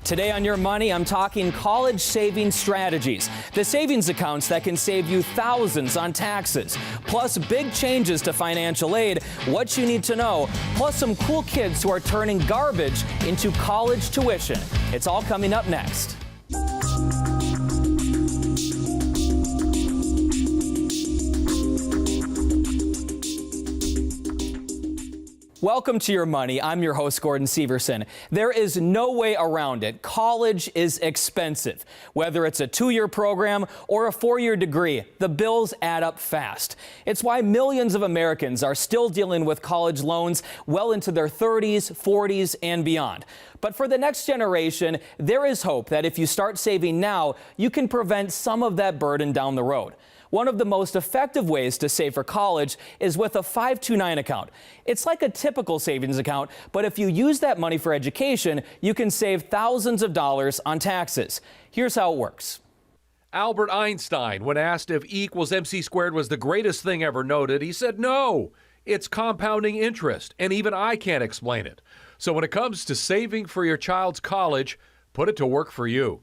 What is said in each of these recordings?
Today on Your Money, I'm talking college savings strategies, the savings accounts that can save you thousands on taxes, plus big changes to financial aid, what you need to know, plus some cool kids who are turning garbage into college tuition. It's all coming up next. Welcome to Your Money. I'm your host, Gordon Severson. There is no way around it. College is expensive. Whether it's a 2-year program or a 4-year degree, the bills add up fast. It's why millions of Americans are still dealing with college loans well into their 30s, 40s, and beyond. But for the next generation, there is hope that if you start saving now, you can prevent some of that burden down the road. One of the most effective ways to save for college is with a 529 account. It's like a typical savings account, but if you use that money for education, you can save thousands of dollars on taxes. Here's how it works. Albert Einstein, when asked if E equals MC squared was the greatest thing ever noted, he said no, it's compounding interest, and even I can't explain it. So when it comes to saving for your child's college, put it to work for you.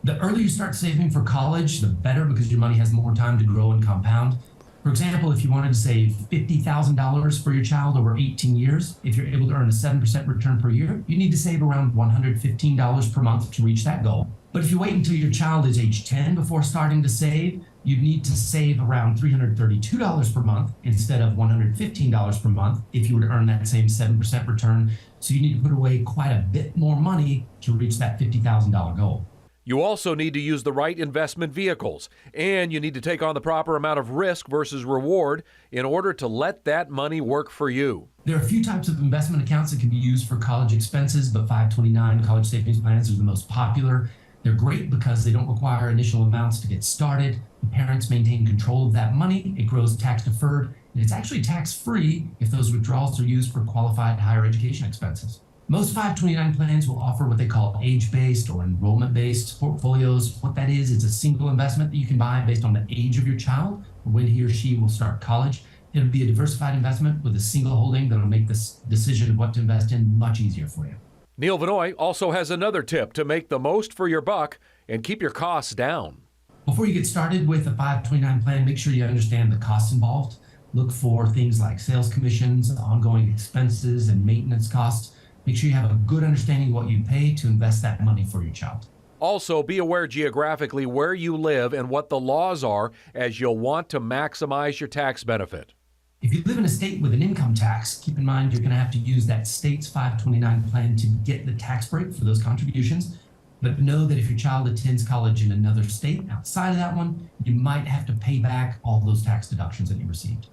The earlier you start saving for college, the better, because your money has more time to grow and compound. For example, if you wanted to save $50,000 for your child over 18 years, if you're able to earn a 7% return per year, you need to save around $115 per month to reach that goal. But if you wait until your child is age 10 before starting to save, you'd need to save around $332 per month instead of $115 per month if you were to earn that same 7% return. So you need to put away quite a bit more money to reach that $50,000 goal. You also need to use the right investment vehicles, and you need to take on the proper amount of risk versus reward in order to let that money work for you. There are a few types of investment accounts that can be used for college expenses, but 529 college savings plans are the most popular. They're great because they don't require initial amounts to get started. The parents maintain control of that money. It grows tax deferred, and it's actually tax free if those withdrawals are used for qualified higher education expenses. Most 529 plans will offer what they call age-based or enrollment-based portfolios. What that is, it's a single investment that you can buy based on the age of your child or when he or she will start college. It'll be a diversified investment with a single holding that'll make this decision of what to invest in much easier for you. Neil Vinoy also has another tip to make the most for your buck and keep your costs down. Before you get started with a 529 plan, make sure you understand the costs involved. Look for things like sales commissions, ongoing expenses, and maintenance costs. Make sure you have a good understanding of what you pay to invest that money for your child. Also, be aware geographically where you live and what the laws are, as you'll want to maximize your tax benefit. If you live in a state with an income tax, keep in mind you're going to have to use that state's 529 plan to get the tax break for those contributions. But know that if your child attends college in another state outside of that one, you might have to pay back all those tax deductions that you received.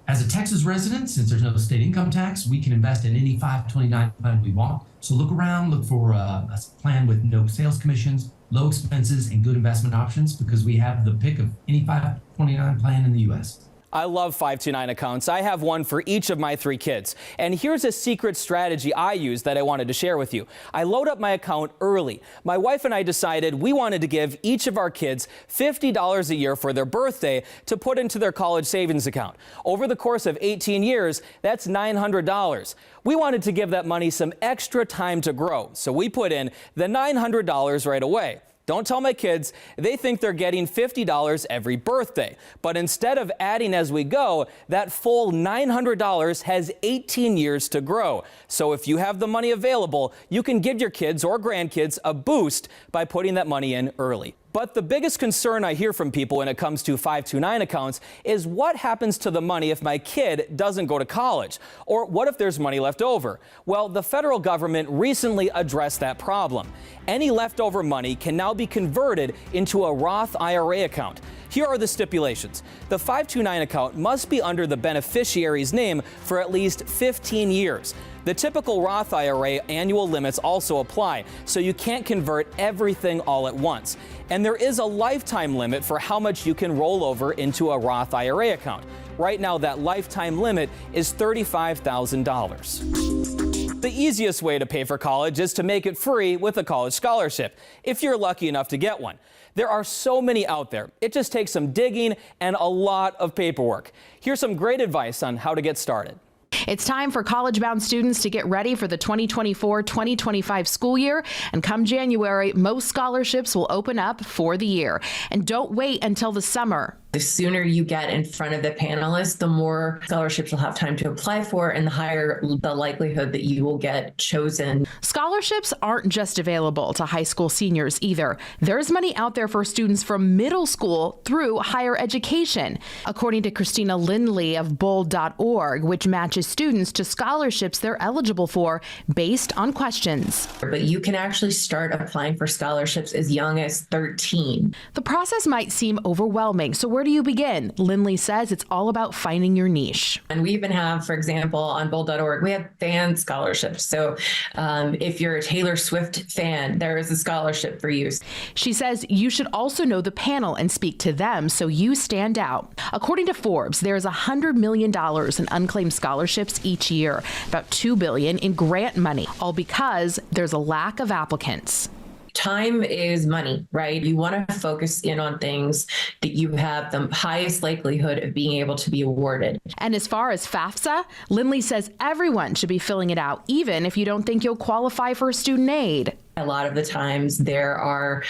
As a Texas resident, since there's no state income tax, we can invest in any 529 plan we want. So look around, look for a plan with no sales commissions, low expenses, and good investment options, because we have the pick of any 529 plan in the U.S. I love 529 accounts. I have one for each of my 3 kids. And here's a secret strategy I use that I wanted to share with you. I load up my account early. My wife and I decided we wanted to give each of our kids $50 a year for their birthday to put into their college savings account. Over the course of 18 years, that's $900. We wanted to give that money some extra time to grow, so we put in the $900 right away. Don't tell my kids. They think they're getting $50 every birthday. But instead of adding as we go, that full $900 has 18 years to grow. So if you have the money available, you can give your kids or grandkids a boost by putting that money in early. But the biggest concern I hear from people when it comes to 529 accounts is what happens to the money if my kid doesn't go to college? Or what if there's money left over? Well, the federal government recently addressed that problem. Any leftover money can now be converted into a Roth IRA account. Here are the stipulations. The 529 account must be under the beneficiary's name for at least 15 years. The typical Roth IRA annual limits also apply, so you can't convert everything all at once. And there is a lifetime limit for how much you can roll over into a Roth IRA account. Right now, that lifetime limit is $35,000. The easiest way to pay for college is to make it free with a college scholarship, if you're lucky enough to get one. There are so many out there. It just takes some digging and a lot of paperwork. Here's some great advice on how to get started. It's time for college-bound students to get ready for the 2024-2025 school year, and come January, most scholarships will open up for the year. And don't wait until the summer. The sooner you get in front of the panelists, the more scholarships you'll have time to apply for, and the higher the likelihood that you will get chosen. Scholarships aren't just available to high school seniors either. There's money out there for students from middle school through higher education, according to Christina Lindley of bold.org, which matches students to scholarships they're eligible for based on questions. But you can actually start applying for scholarships as young as 13. The process might seem overwhelming, so where do you begin? Lindley says it's all about finding your niche. And we even have, for example, on bold.org, we have fan scholarships. So if you're a Taylor Swift fan, there is a scholarship for you. She says you should also know the panel and speak to them so you stand out. According to Forbes, there's $100 million in unclaimed scholarships each year, about $2 billion in grant money, all because there's a lack of applicants. Time is money, right? You want to focus in on things that you have the highest likelihood of being able to be awarded. And as far as FAFSA, Lindley says everyone should be filling it out, even if you don't think you'll qualify for student aid. A lot of the times there are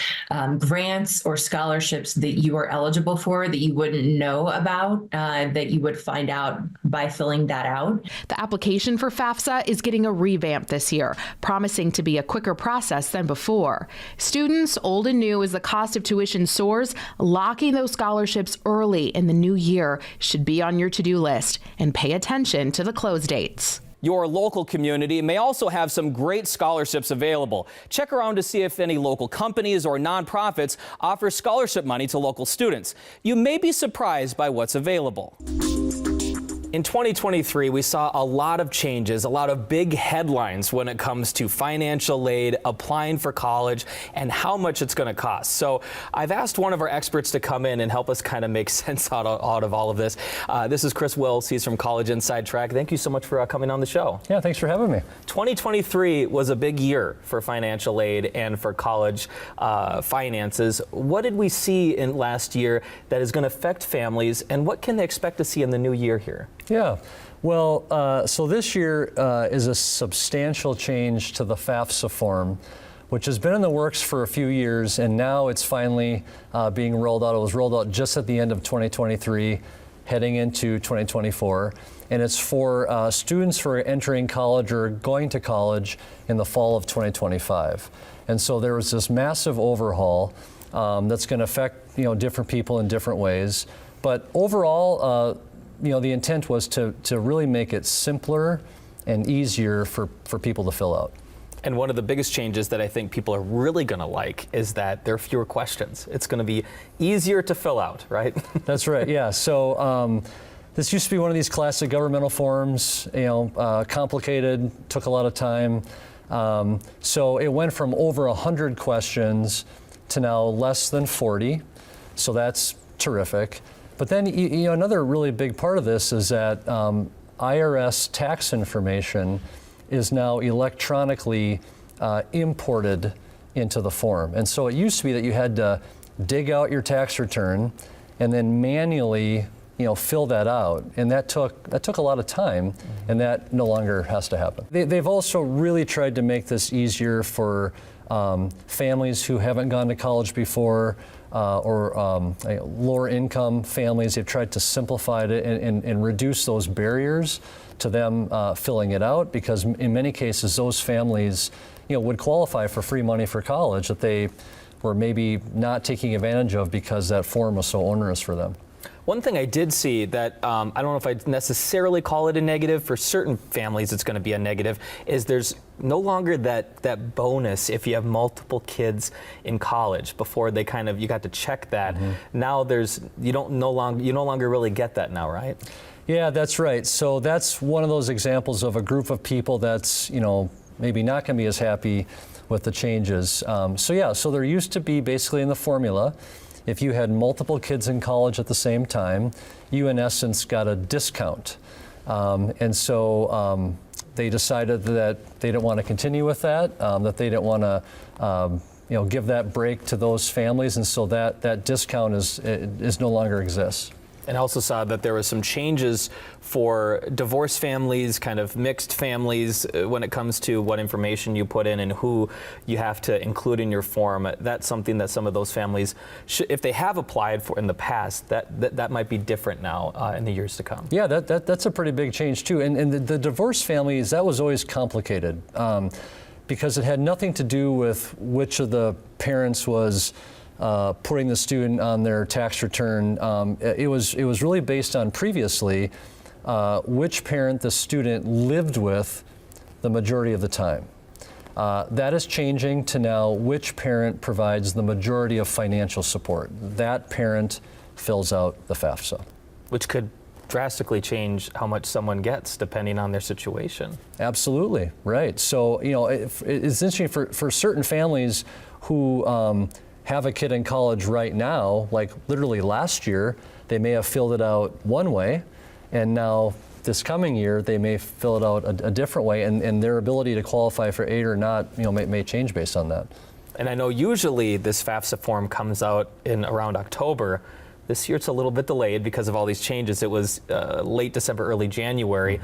grants or scholarships that you are eligible for that you wouldn't know about, that you would find out by filling that out. The application for FAFSA is getting a revamp this year, promising to be a quicker process than before. Students, old and new, as the cost of tuition soars, locking those scholarships early in the new year should be on your to-do list, and pay attention to the close dates. Your local community may also have some great scholarships available. Check around to see if any local companies or nonprofits offer scholarship money to local students. You may be surprised by what's available. In 2023, we saw a lot of changes, a lot of big headlines when it comes to financial aid, applying for college, and how much it's going to cost. So I've asked one of our experts to come in and help us kind of make sense out of all of this. This is Chris Wills. He's from College Inside Track. Thank you so much for coming on the show. Yeah, thanks for having me. 2023 was a big year for financial aid and for college finances. What did we see in last year that is going to affect families, and what can they expect to see in the new year here? Yeah, well, so this year is a substantial change to the FAFSA form, which has been in the works for a few years, and now it's finally being rolled out. It was rolled out just at the end of 2023, heading into 2024, and it's for students who are entering college or going to college in the fall of 2025. And so there was this massive overhaul that's going to affect different people in different ways, but overall, the intent was to really make it simpler and easier for people to fill out. And one of the biggest changes that I think people are really going to like is that there are fewer questions. It's going to be easier to fill out, right? That's right, yeah. So this used to be one of these classic governmental forms, complicated, took a lot of time. So it went from over 100 questions to now less than 40. So that's terrific. But then, another really big part of this is that IRS tax information is now electronically imported into the form. And so it used to be that you had to dig out your tax return and then manually, fill that out. And that took a lot of time, and that no longer has to happen. They've also really tried to make this easier for families who haven't gone to college before, or lower income families. They've tried to simplify it and reduce those barriers to them filling it out, because in many cases those families would qualify for free money for college that they were maybe not taking advantage of because that form was so onerous for them. One thing I did see that I don't know if I'd necessarily call it a negative, for certain families it's going to be a negative, is there's no longer that bonus if you have multiple kids in college. Before they you got to check that. Mm-hmm. Now you no longer really get that now, right? Yeah, that's right. So that's one of those examples of a group of people that's maybe not going to be as happy with the changes. So there used to be basically in the formula, if you had multiple kids in college at the same time, you in essence got a discount. And so they decided that they didn't want to continue with that, that they didn't want to give that break to those families, and so that discount is no longer exists. And I also saw that there was some changes for divorced families, kind of mixed families, when it comes to what information you put in and who you have to include in your form. That's something that some of those families, if they have applied for in the past, that might be different now in the years to come. Yeah, that's a pretty big change too. And the divorced families, that was always complicated because it had nothing to do with which of the parents was putting the student on their tax return. It was really based on previously which parent the student lived with the majority of the time. That is changing to now which parent provides the majority of financial support. That parent fills out the FAFSA. Which could drastically change how much someone gets depending on their situation. Absolutely, right. So, you know, it's interesting for certain families who have a kid in college right now, like literally last year, they may have filled it out one way, and now this coming year, they may fill it out a different way, and their ability to qualify for aid or not, you know, may change based on that. And I know usually this FAFSA form comes out in around October. This year it's a little bit delayed because of all these changes. It was late December, early January.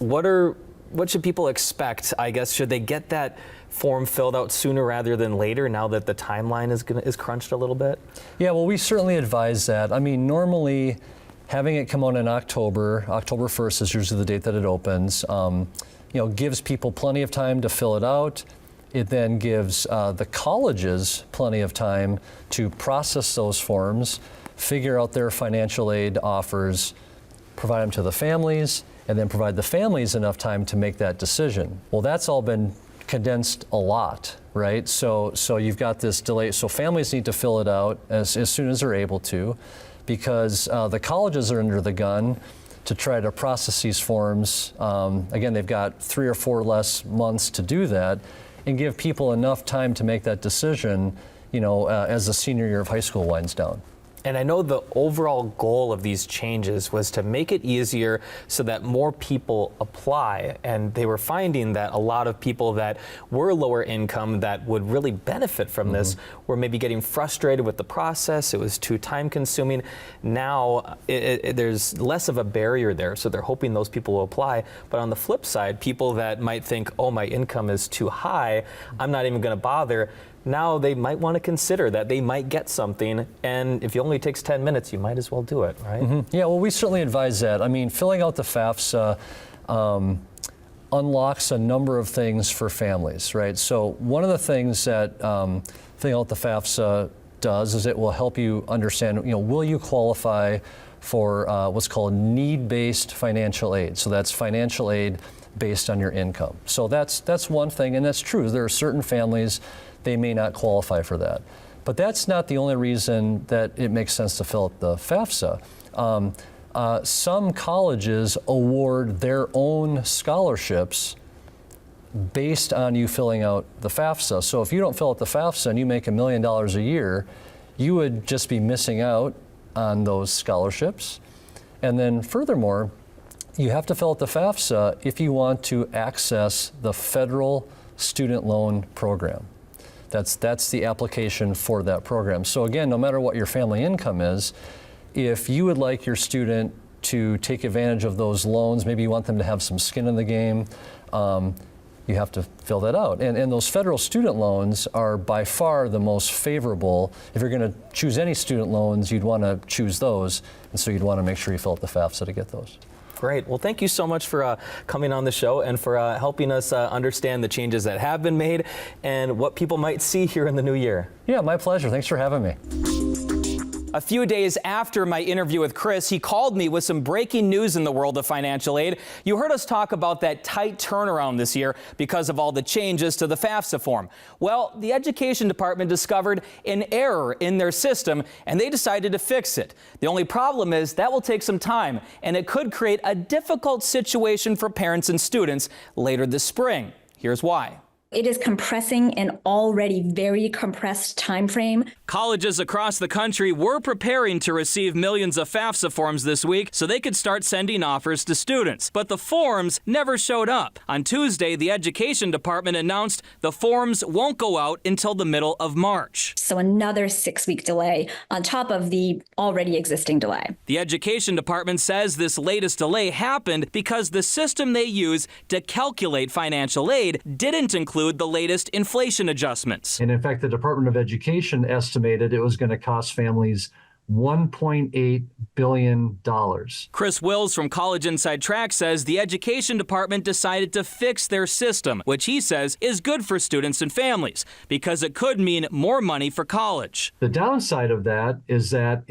Mm-hmm. What should people expect? I guess, should they get that form filled out sooner rather than later now that the timeline is crunched a little bit? Yeah, well, we certainly advise that. I mean, normally having it come out in October 1st is usually the date that it opens, you know, gives people plenty of time to fill it out. It then gives the colleges plenty of time to process those forms, figure out their financial aid offers, provide them to the families, and then provide the families enough time to make that decision. Well, that's all been condensed a lot, right? So you've got this delay. So families need to fill it out as soon as they're able to, because the colleges are under the gun to try to process these forms. Again, they've got 3 or 4 less months to do that, and give people enough time to make that decision, you know, as the senior year of high school winds down. And I know the overall goal of these changes was to make it easier so that more people apply. And they were finding that a lot of people that were lower income that would really benefit from this were maybe getting frustrated with the process. It was too time consuming. Now there's less of a barrier there. So they're hoping those people will apply. But on the flip side, people that might think, oh, my income is too high, I'm not even going to bother. Now they might want to consider that they might get something, and if it only takes 10 minutes, you might as well do it, right? Mm-hmm. Yeah, well, we certainly advise that. I mean, filling out the FAFSA unlocks a number of things for families, right? So one of the things that filling out the FAFSA does is it will help you understand, you know, will you qualify for what's called need-based financial aid. So that's financial aid based on your income. So that's one thing, and that's true. There are certain families, they may not qualify for that. But that's not the only reason that it makes sense to fill out the FAFSA. Some colleges award their own scholarships based on you filling out the FAFSA. So if you don't fill out the FAFSA and you make $1 million a year, you would just be missing out on those scholarships. And then furthermore, you have to fill out the FAFSA if you want to access the federal student loan program. That's the application for that program. So again, no matter what your family income is, if you would like your student to take advantage of those loans, maybe you want them to have some skin in the game, you have to fill that out. And those federal student loans are by far the most favorable. If you're going to choose any student loans, you'd want to choose those, and so you'd want to make sure you fill out the FAFSA to get those. Great. Well, thank you so much for coming on the show and for helping us understand the changes that have been made and what people might see here in the new year. Yeah, my pleasure. Thanks for having me. A few days after my interview with Chris, he called me with some breaking news in the world of financial aid. You heard us talk about that tight turnaround this year because of all the changes to the FAFSA form. Well, the Education Department discovered an error in their system, and they decided to fix it. The only problem is that will take some time, and it could create a difficult situation for parents and students later this spring. Here's why. It is compressing an already very compressed time frame. Colleges across the country were preparing to receive millions of FAFSA forms this week so they could start sending offers to students. But the forms never showed up. On Tuesday, the Education Department announced the forms won't go out until the middle of March. So another 6-week delay on top of the already existing delay. The Education Department says this latest delay happened because the system they use to calculate financial aid didn't include the latest inflation adjustments. And in fact, the Department of Education estimated it was going to cost families $1.8 billion. Chris Wills from College Inside Track says the Education Department decided to fix their system, which he says is good for students and families because it could mean more money for college. The downside of that is that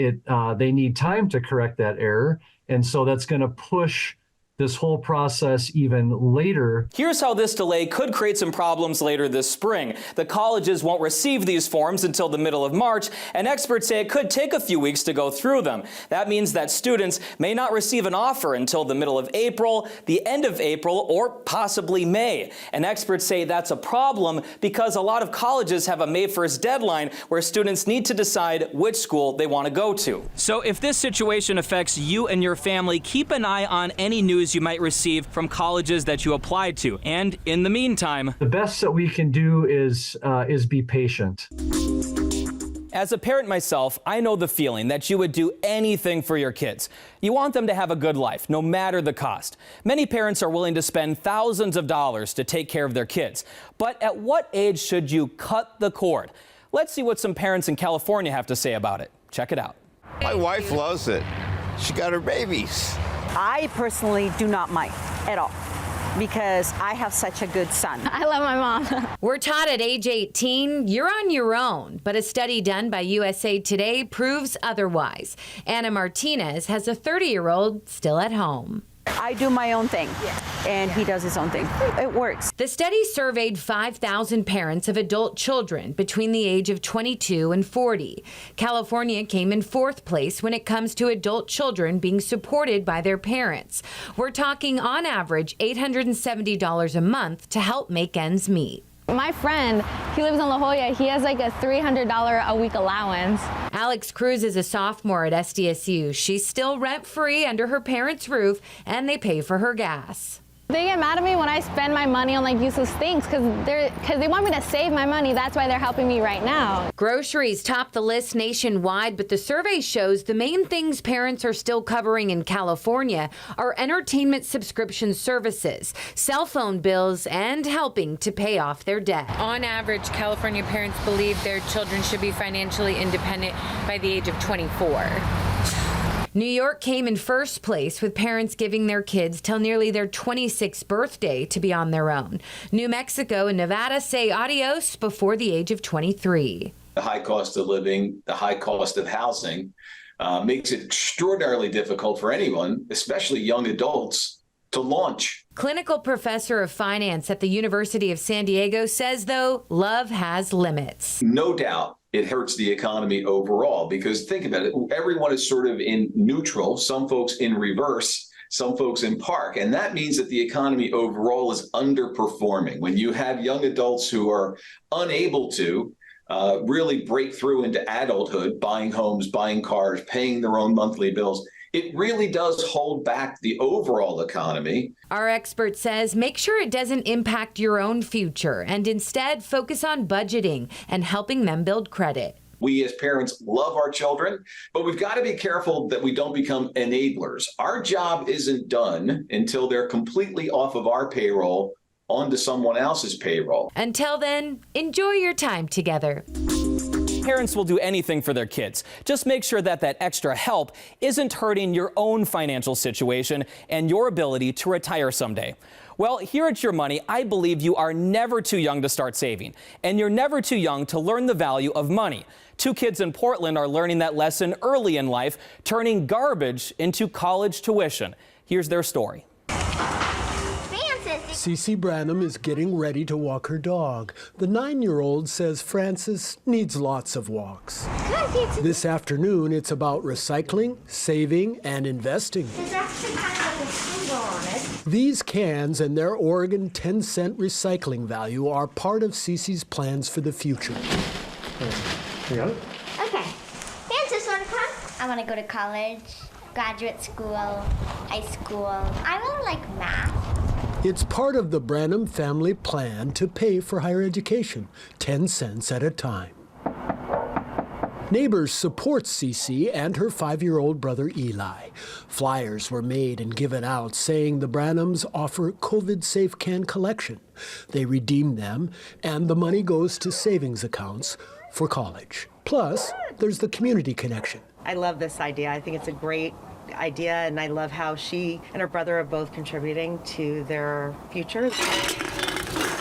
they need time to correct that error, and so that's going to push this whole process even later. Here's how this delay could create some problems later this spring. The colleges won't receive these forms until the middle of March, and experts say it could take a few weeks to go through them. That means that students may not receive an offer until the middle of April, the end of April, or possibly May. And experts say that's a problem because a lot of colleges have a May 1st deadline where students need to decide which school they want to go to. So if this situation affects you and your family, keep an eye on any news you might receive from colleges that you applied to. And in the meantime, the best that we can do is be patient. As a parent myself, I know the feeling that you would do anything for your kids. You want them to have a good life, no matter the cost. Many parents are willing to spend thousands of dollars to take care of their kids. But at what age should you cut the cord? Let's see what some parents in California have to say about it. Check it out. My wife loves it. She got her babies. I personally do not mind at all because I have such a good son. I love my mom. We're taught at age 18, you're on your own, but a study done by USA Today proves otherwise. Anna Martinez has a 30-year-old still at home. I do my own thing, and he does his own thing. It works. The study surveyed 5,000 parents of adult children between the age of 22 and 40. California came in 4th place when it comes to adult children being supported by their parents. We're talking on average $870 a month to help make ends meet. My friend, he lives in La Jolla. He has like a $300 a week allowance. Alex Cruz is a sophomore at SDSU. She's still rent-free under her parents' roof, and they pay for her gas. They get mad at me when I spend my money on like useless things because they want me to save my money. That's why they're helping me right now. Groceries top the list nationwide, but the survey shows the main things parents are still covering in California are entertainment subscription services, cell phone bills, and helping to pay off their debt. On average, California parents believe their children should be financially independent by the age of 24. New York came in 1st place with parents giving their kids till nearly their 26th birthday to be on their own. New Mexico and Nevada say adios before the age of 23. The high cost of living, the high cost of housing makes it extraordinarily difficult for anyone, especially young adults, to launch. Clinical professor of finance at the University of San Diego says, though, love has limits. No doubt it hurts the economy overall because think about it, everyone is sort of in neutral, some folks in reverse, some folks in park. And that means that the economy overall is underperforming. When you have young adults who are unable to really break through into adulthood, buying homes, buying cars, paying their own monthly bills, it really does hold back the overall economy. Our expert says make sure it doesn't impact your own future and instead focus on budgeting and helping them build credit. We as parents love our children, but we've got to be careful that we don't become enablers. Our job isn't done until they're completely off of our payroll onto someone else's payroll. Until then, enjoy your time together. Parents will do anything for their kids. Just make sure that that extra help isn't hurting your own financial situation and your ability to retire someday. Well, here at Your Money, I believe you are never too young to start saving, and you're never too young to learn the value of money. 2 kids in Portland are learning that lesson early in life, turning garbage into college tuition. Here's their story. Cece Branham is getting ready to walk her dog. The 9-year-old says Francis needs lots of walks. This afternoon, it's about recycling, saving, and investing. There's actually kind of like a symbol on it. These cans and their Oregon 10-cent recycling value are part of Cece's plans for the future. You got it? Okay. Francis, want to come? I want to go to college, graduate school, high school. I really like math. It's part of the Branham family plan to pay for higher education, 10 cents at a time. Neighbors support Cece and her 5-year-old brother Eli. Flyers were made and given out saying the Branhams offer COVID-safe can collection. They redeem them, and the money goes to savings accounts for college. Plus, there's the community connection. I love this idea. I think it's a great idea, and I love how she and her brother are both contributing to their future.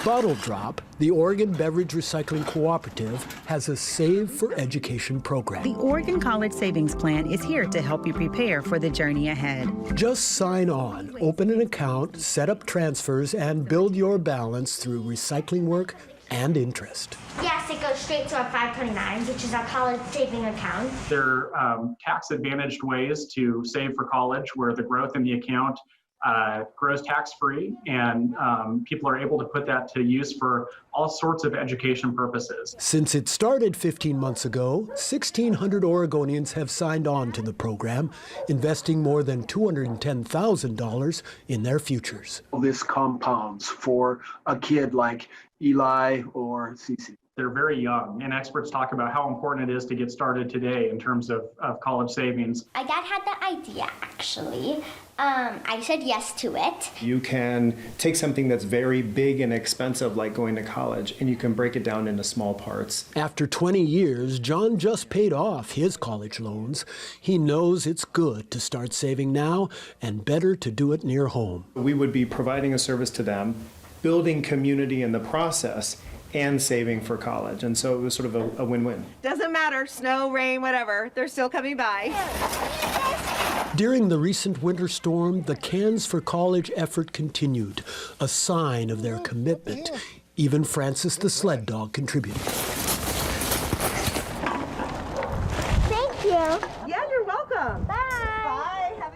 Bottle Drop, the Oregon Beverage Recycling Cooperative, has a Save for Education program. The Oregon College Savings Plan is here to help you prepare for the journey ahead. Just sign on, open an account, set up transfers, and build your balance through recycling work and interest. Yes, it goes straight to our 529s, which is our college saving account. There are tax-advantaged ways to save for college where the growth in the account grows tax-free, and people are able to put that to use for all sorts of education purposes. Since it started 15 months ago, 1,600 Oregonians have signed on to the program, investing more than $210,000 in their futures. This compounds for a kid like Eli or Cece. They're very young, and experts talk about how important it is to get started today in terms of college savings. My dad had the idea, actually. I said yes to it. You can take something that's very big and expensive, like going to college, and you can break it down into small parts. After 20 years, John just paid off his college loans. He knows it's good to start saving now and better to do it near home. We would be providing a service to them, building community in the process, and saving for college. And so it was sort of a win-win. Doesn't matter, snow, rain, whatever, they're still coming by. During the recent winter storm, the Cans for College effort continued, a sign of their commitment. Even Francis the sled dog contributed. Thank you. Yeah, you're welcome. Bye.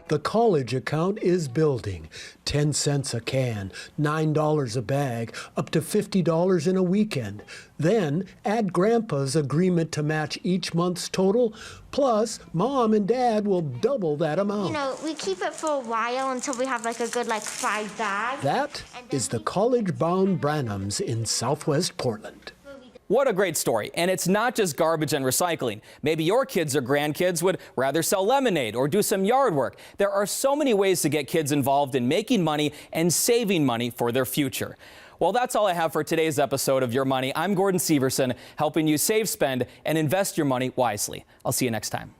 The college account is building. 10 cents a can, $9 a bag, up to $50 in a weekend. Then add Grandpa's agreement to match each month's total. Plus, Mom and Dad will double that amount. You know, we keep it for a while until we have like a good 5 bags. That is the college-bound Branhams in Southwest Portland. What a great story. And it's not just garbage and recycling. Maybe your kids or grandkids would rather sell lemonade or do some yard work. There are so many ways to get kids involved in making money and saving money for their future. Well, that's all I have for today's episode of Your Money. I'm Gordon Severson, helping you save, spend, and invest your money wisely. I'll see you next time.